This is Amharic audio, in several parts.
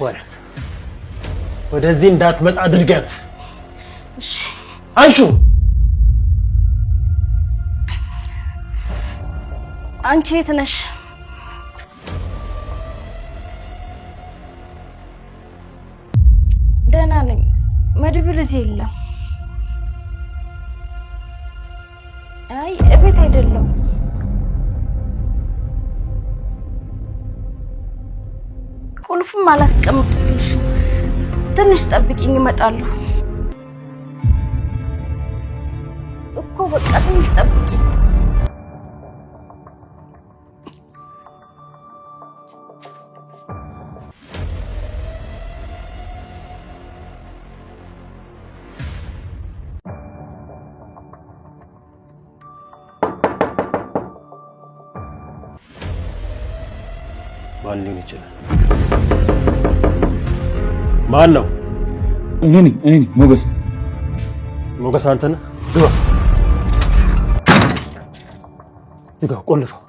ማለት ወደዚህ እንዳትመጣ አድርጋት። እሺ አንሹ። አንቺ የት ነሽ? ደህና ነኝ። መድብል እዚህ የለም። አይ እቤት አይደለም። ቁልፍም አላስቀምጥልሽ። ትንሽ ጠብቂኝ እመጣለሁ እኮ በቃ ትንሽ ጠብቂኝ። ማን ሊሆን ይችላል? ማን ነው? እኔ ነኝ ሞገስ። ሞገስ አንተ ነህ? ግባ። ዝጋው፣ ቆልፈው።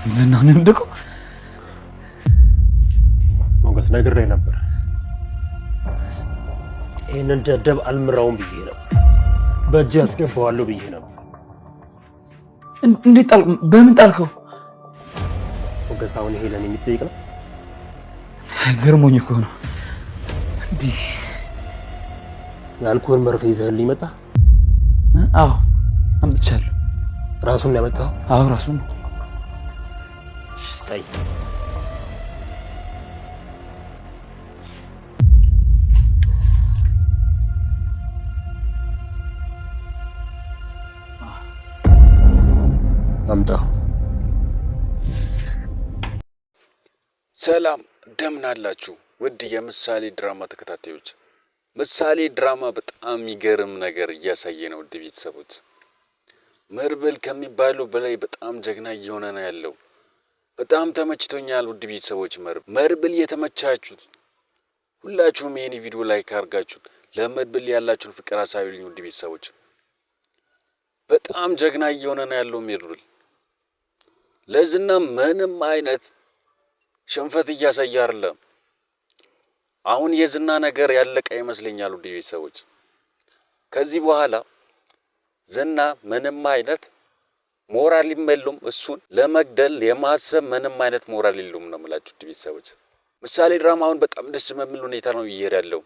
ዝና ነው የወደቀው? ሞገስ ነግሬህ ነበር። ይህንን ደደብ አልምራውም ብዬ ነው። በእጅ ያስገባዋለሁ ብዬ ነው። እንዴት ጣልክ? በምን ጣልከው? ሞገስ አሁን ይሄ ለኔ የሚጠይቅ ነው? ገርሞኝ እኮ ነው። እንዴ የአልኮል መርፌ ይዘህልኝ መጣ? አዎ አምጥቻለሁ። ራሱን ነው ያመጣው? አዎ ራሱን። ስታይ አምጣው። ሰላም እንደምን አላችሁ ውድ የምሳሌ ድራማ ተከታታዮች። ምሳሌ ድራማ በጣም የሚገርም ነገር እያሳየ ነው። ውድ ቤተሰቦች መድብል ከሚባለው በላይ በጣም ጀግና እየሆነ ነው ያለው። በጣም ተመችቶኛል ውድ ቤተሰቦች። መድብል የተመቻችሁት ሁላችሁም ይሄን ቪዲዮ ላይክ አድርጋችሁ ለመድብል ያላችሁን ፍቅር አሳዩልኝ ውድ ቤተሰቦች። በጣም ጀግና እየሆነ ነው ያለው መድብል። ለዝና ምንም አይነት ሽንፈት እያሳየ አይደለም። አሁን የዝና ነገር ያለቀ ይመስለኛል ውድ ቤተሰቦች። ከዚህ በኋላ ዝና ምንም አይነት ሞራል የለውም። እሱን ለመግደል የማሰብ ምንም አይነት ሞራል የለውም ነው የምላችሁ ውድ ቤተሰቦች። ምሳሌ ድራማ አሁን በጣም ደስ በሚል ሁኔታ ነው እየሄደ ያለው።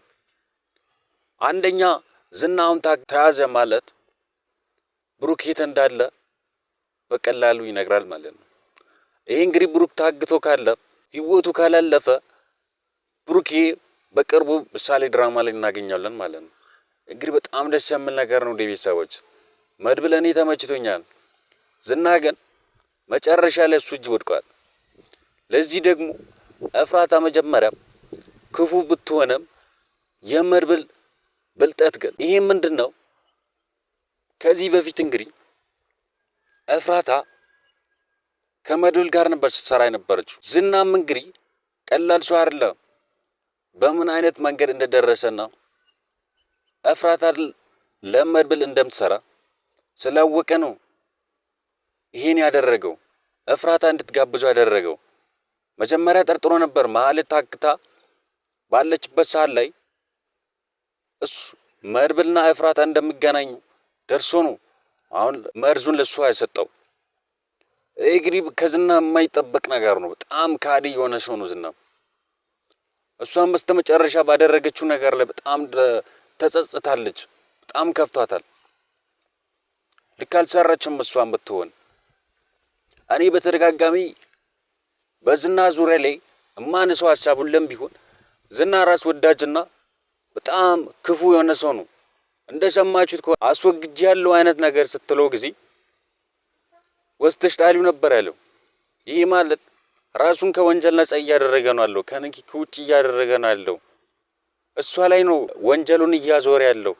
አንደኛ ዝና አሁን ተያዘ ማለት ብሩክ የት እንዳለ በቀላሉ ይነግራል ማለት ነው። ይሄ እንግዲህ ብሩክ ታግቶ ካለ ህይወቱ ካላለፈ ብሩክ በቅርቡ ምሳሌ ድራማ ላይ እናገኛለን ማለት ነው። እንግዲህ በጣም ደስ የሚል ነገር ነው ቤተሰቦች። መድብል እኔ ተመችቶኛል። ዝና ግን መጨረሻ ላይ እሱ እጅ ወድቋል። ለዚህ ደግሞ እፍራታ መጀመሪያ ክፉ ብትሆንም የመድብል ብልጠት ግን ይሄ ምንድነው? ከዚህ በፊት እንግዲህ እፍራታ ከመድብል ጋር ነበር ስትሰራ የነበረችው። ዝናም እንግዲህ ቀላል ሰው አይደለም። በምን አይነት መንገድ እንደደረሰና እፍራታ ለመድብል እንደምትሰራ ስላወቀ ነው ይሄን ያደረገው። እፍራታ እንድትጋብዙ ያደረገው። መጀመሪያ ጠርጥሮ ነበር መሀል ታክታ ባለችበት ሰዓት ላይ እሱ መድብልና እፍራታ እንደሚገናኙ ደርሶ ነው አሁን መርዙን ለሱ አይሰጠው። እንግዲህ ከዝና የማይጠበቅ ነገር ነው። በጣም ካዲ የሆነ ሰው ነው ዝና። እሷም በስተመጨረሻ ባደረገችው ነገር ላይ በጣም ተጸጽታለች። በጣም ከፍቷታል። ልክ አልሰራችም እሷም ብትሆን። እኔ በተደጋጋሚ በዝና ዙሪያ ላይ የማነሳው ሀሳብ ሁሉም ቢሆን ዝና ራስ ወዳጅና በጣም ክፉ የሆነ ሰው ነው። እንደሰማችሁት ከሆነ አስወግጅ ያለው አይነት ነገር ስትለው ጊዜ ወስተሽ ጣሊው ነበር ያለው። ይሄ ማለት ራሱን ከወንጀል ነፃ እያደረገ ነው ያለው፣ ከንኪክ ውጭ እያደረገ ነው ያለው። እሷ ላይ ነው ወንጀሉን እያዞረ ያለው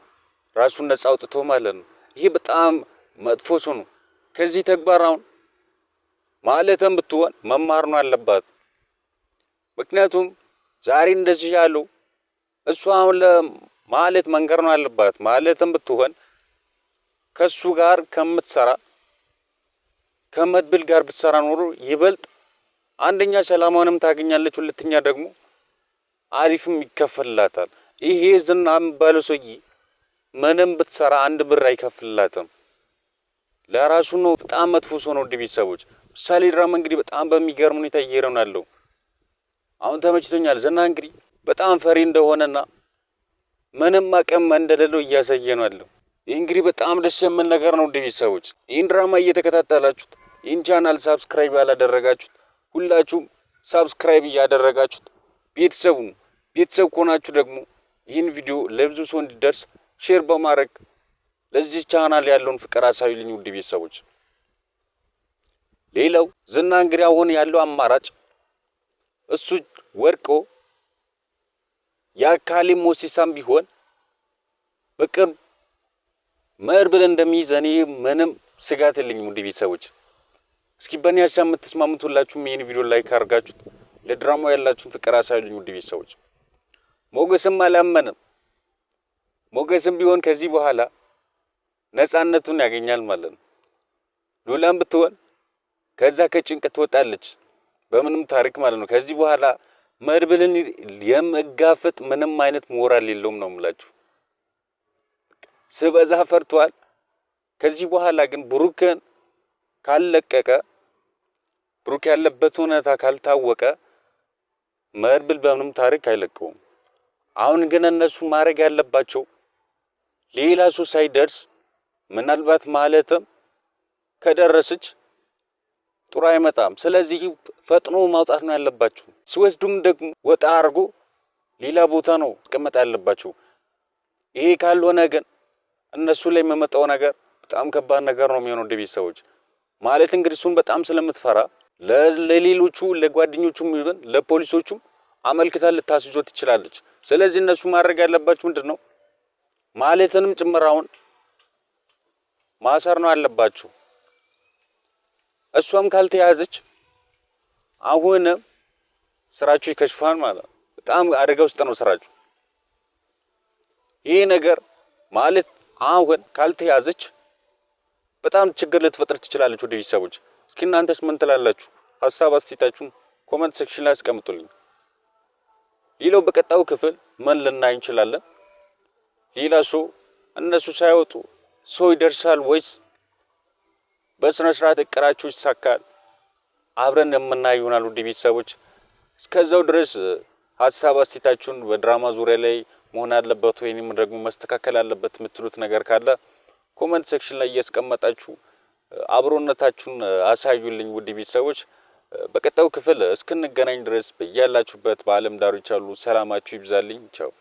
ራሱን ነፃ አውጥቶ ማለት ነው። ይሄ በጣም መጥፎ ሰው ነው። ከዚህ ተግባር አሁን ማለትም ብትሆን መማር ነው አለባት። ምክንያቱም ዛሬ እንደዚህ ያለው እሷ አሁን ማለት መንገር ነው አለባት። ማለትም ብትሆን ከሱ ጋር ከምትሰራ ከመድብል ጋር ብትሰራ ኖሮ ይበልጥ አንደኛ ሰላማውንም ታገኛለች፣ ሁለተኛ ደግሞ አሪፍም ይከፈልላታል። ይሄ ዝና የሚባለው ሰውዬ ምንም ብትሰራ አንድ ብር አይከፍልላትም። ለራሱ ነው። በጣም መጥፎ ሰው ነው። ቤተሰቦች ምሳሌ ድራማ እንግዲህ በጣም በሚገርም ሁኔታ እየሄደ ነው ያለው። አሁን ተመችቶኛል። ዝና እንግዲህ በጣም ፈሪ እንደሆነና ምንም አቅም እንደሌለው እያሳየ ነው ያለው። ይህ እንግዲህ በጣም ደስ የሚል ነገር ነው። ቤተሰቦች ይህን ድራማ እየተከታተላችሁት ይህን ቻናል ሳብስክራይብ ያላደረጋችሁት ሁላችሁም ሳብስክራይብ እያደረጋችሁት ቤተሰብ ከሆናችሁ ደግሞ ይህን ቪዲዮ ለብዙ ሰው እንዲደርስ ሼር በማድረግ ለዚህ ቻናል ያለውን ፍቅር አሳዩልኝ ውድ ቤተሰቦች። ሌላው ዝና እንግዲህ አሁን ያለው አማራጭ እሱ ወርቆ የአካሌ ሞሲሳም ቢሆን በቅርብ መርብል እንደሚይዝ እኔ ምንም ስጋት የለኝም ውድ ቤተሰቦች። እስኪ በእኔ ሀሳብ የምትስማሙት ሁላችሁም ይህን ቪዲዮ ላይክ አድርጋችሁት ለድራማው ያላችሁን ፍቅር አሳዩልኝ ውድ ቤተሰቦች። ሞገስም አላመንም። ሞገስም ቢሆን ከዚህ በኋላ ነፃነቱን ያገኛል ማለት ነው። ሉላም ብትሆን ከዛ ከጭንቀት ትወጣለች በምንም ታሪክ ማለት ነው። ከዚህ በኋላ መድብልን የመጋፈጥ ምንም አይነት ሞራል የለውም ነው የምላችሁ። ስበዛ ፈርቷል። ከዚህ በኋላ ግን ብሩክን ካልለቀቀ ብሩክ ያለበት ሁኔታ ካልታወቀ መድብል በምንም ታሪክ አይለቀውም። አሁን ግን እነሱ ማድረግ ያለባቸው ሌላ ሰው ሳይደርስ ምናልባት ማለትም ከደረሰች ጥሩ አይመጣም። ስለዚህ ፈጥኖ ማውጣት ነው ያለባቸው። ሲወስዱም ደግሞ ወጣ አድርጎ ሌላ ቦታ ነው ማስቀመጥ ያለባቸው። ይሄ ካልሆነ ግን እነሱ ላይ የሚመጣው ነገር በጣም ከባድ ነገር ነው የሚሆነው። ቤተሰቦች ማለት እንግዲህ እሱን በጣም ስለምትፈራ ለሌሎቹ ለጓደኞቹም ይሁን ለፖሊሶቹም አመልክታ ልታስይዞት ትችላለች። ስለዚህ እነሱ ማድረግ ያለባቸው ምንድነው ማለትንም ጭምራውን ማሰር ነው ያለባቸው። እሷም ካልተያዘች አሁን ስራችሁ ይከሽፋል ማለት ነው። በጣም አደጋ ውስጥ ነው ስራችሁ። ይሄ ነገር ማለት አሁን ካልተያዘች በጣም ችግር ልትፈጥር ትችላለች። ወደ ቤተሰቦች እስኪ እናንተስ ምን ትላላችሁ? ሀሳብ አስተያየታችሁን ኮሜንት ሴክሽን ላይ አስቀምጡልኝ። ሌላው በቀጣዩ ክፍል ምን ልናይ እንችላለን? ሌላ ሰው እነሱ ሳይወጡ ሰው ይደርሳል ወይስ በስነ ስርዓት እቅራችሁ ይሳካል? አብረን የምናይ ይሆናል። ውድ ቤተሰቦች እስከዛው ድረስ ሀሳብ አስተያየታችሁን በድራማ ዙሪያ ላይ መሆን አለበት ወይንም ደግሞ መስተካከል አለበት የምትሉት ነገር ካለ ኮሜንት ሴክሽን ላይ እያስቀመጣችሁ አብሮነታችሁን አሳዩልኝ። ውድ ቤተሰቦች በቀጣዩ ክፍል እስክንገናኝ ድረስ በያላችሁበት በዓለም ዳርቻ ሁሉ ሰላማችሁ ይብዛልኝ። ቻው።